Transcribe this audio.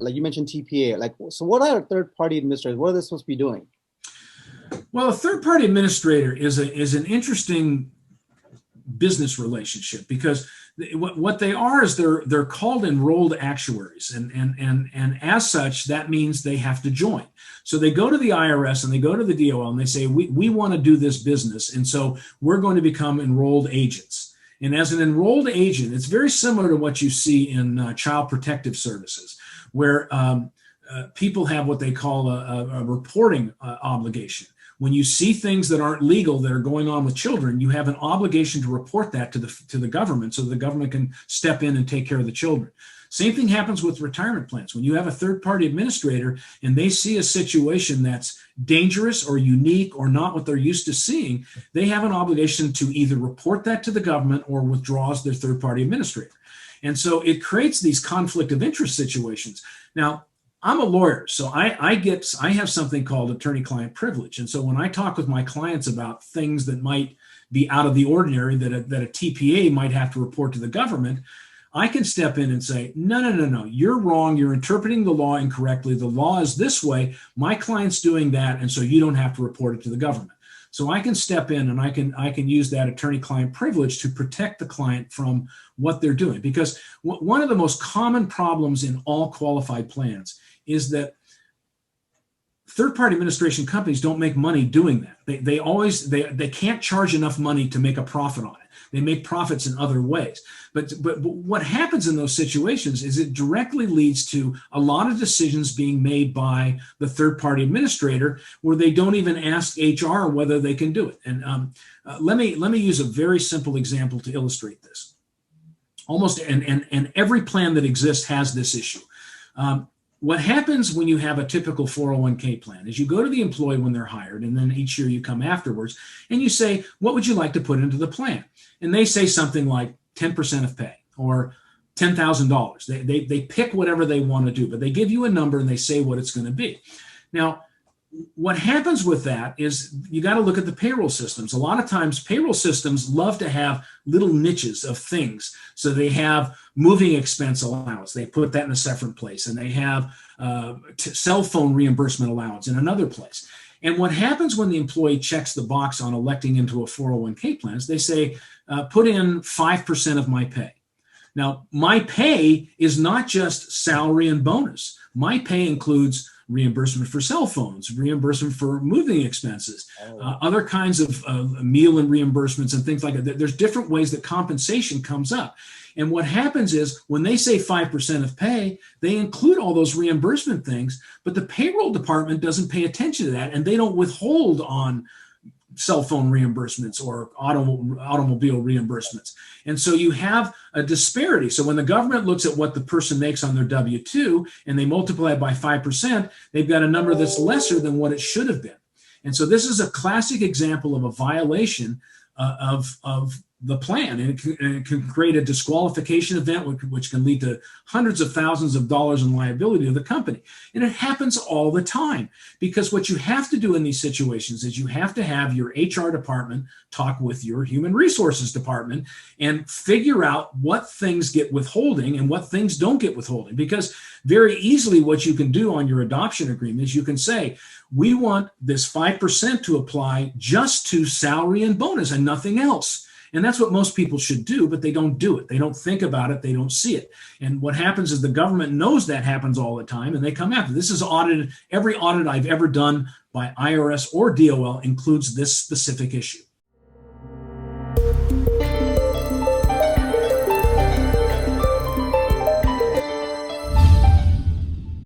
Like you mentioned TPA. Like, so what are third-party administrators? What are they supposed to be doing? Well, a third-party administrator is an interesting business relationship, because what they are is they're called enrolled actuaries, and as such, that means they have to join. So they go to the IRS and they go to the DOL and they say, we want to do this business, and so we're going to become enrolled agents. And as an enrolled agent, it's very similar to what you see in child protective services, where people have what they call a reporting obligation. When you see things that aren't legal that are going on with children, you have an obligation to report that to the government, so the government can step in and take care of the children. Same thing happens with retirement plans. When you have a third-party administrator and they see a situation that's dangerous or unique or not what they're used to seeing, they have an obligation to either report that to the government or withdraw as their third-party administrator. And so it creates these conflict of interest situations. Now, I'm a lawyer, so I have something called attorney-client privilege. And so when I talk with my clients about things that might be out of the ordinary, that a TPA might have to report to the government, I can step in and say, no, you're wrong. You're interpreting the law incorrectly. The law is this way. My client's doing that, and so you don't have to report it to the government. So I can step in and I can use that attorney-client privilege to protect the client from what they're doing. Because one of the most common problems in all qualified plans is that third-party administration companies don't make money doing that. They can't charge enough money to make a profit on it. They make profits in other ways. But what happens in those situations is it directly leads to a lot of decisions being made by the third-party administrator where they don't even ask HR whether they can do it. And let me use a very simple example to illustrate this. Almost and every plan that exists has this issue. What happens when you have a typical 401k plan is you go to the employee when they're hired, and then each year you come afterwards and you say, what would you like to put into the plan? And they say something like 10% of pay or $10,000. They pick whatever they want to do, but they give you a number and they say what it's going to be. Now, what happens with that is you got to look at the payroll systems. A lot of times payroll systems love to have little niches of things. So they have moving expense allowance. They put that in a separate place. And they have cell phone reimbursement allowance in another place. And what happens when the employee checks the box on electing into a 401k plan is they say, put in 5% of my pay. Now, my pay is not just salary and bonus. My pay includes reimbursement for cell phones, reimbursement for moving expenses, other kinds of meal and reimbursements and things like that. There's different ways that compensation comes up. And what happens is when they say 5% of pay, they include all those reimbursement things, but the payroll department doesn't pay attention to that, and they don't withhold on cell phone reimbursements or automobile reimbursements. And so you have a disparity. So when the government looks at what the person makes on their W-2 and they multiply it by 5%, they've got a number that's lesser than what it should have been. And so this is a classic example of a violation of the plan, and it can create a disqualification event, which can lead to hundreds of thousands of dollars in liability to the company. And it happens all the time, because what you have to do in these situations is you have to have your HR department talk with your human resources department and figure out what things get withholding and what things don't get withholding. Because very easily what you can do on your adoption agreement is you can say, we want this 5% to apply just to salary and bonus and nothing else. And that's what most people should do, but they don't do it. They don't think about it. They don't see it. And what happens is the government knows that happens all the time, and they come after. This is audited. Every audit I've ever done by IRS or DOL includes this specific issue.